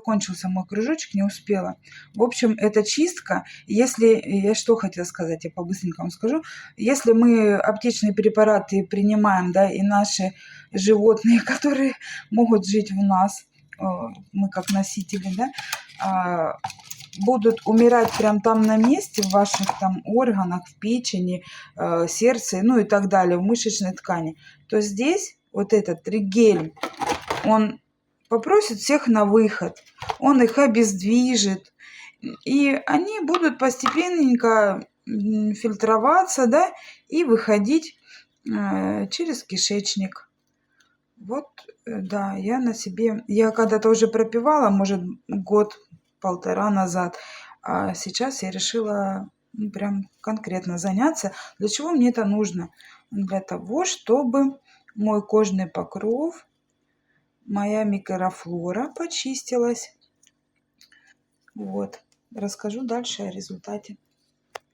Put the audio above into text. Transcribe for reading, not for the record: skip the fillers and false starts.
закончился мой кружочек, не успела. В общем, это чистка. Если, я что хотела сказать, я по-быстренькому скажу. Если мы аптечные препараты принимаем, да, и наши животные, которые могут жить в нас, мы как носители, да, будут умирать прям там на месте, в ваших там органах, в печени, сердце, ну и так далее, в мышечной ткани, то здесь вот этот тригель, он попросит всех на выход, он их обездвижит, и они будут постепенненько фильтроваться, да, и выходить через кишечник. Вот, да, я на себе, я когда-то уже пропивала, может, год-полтора назад, а сейчас я решила прям конкретно заняться. Для чего мне это нужно? Для того, чтобы мой кожный покров, моя микрофлора почистилась. Вот, расскажу дальше о результате.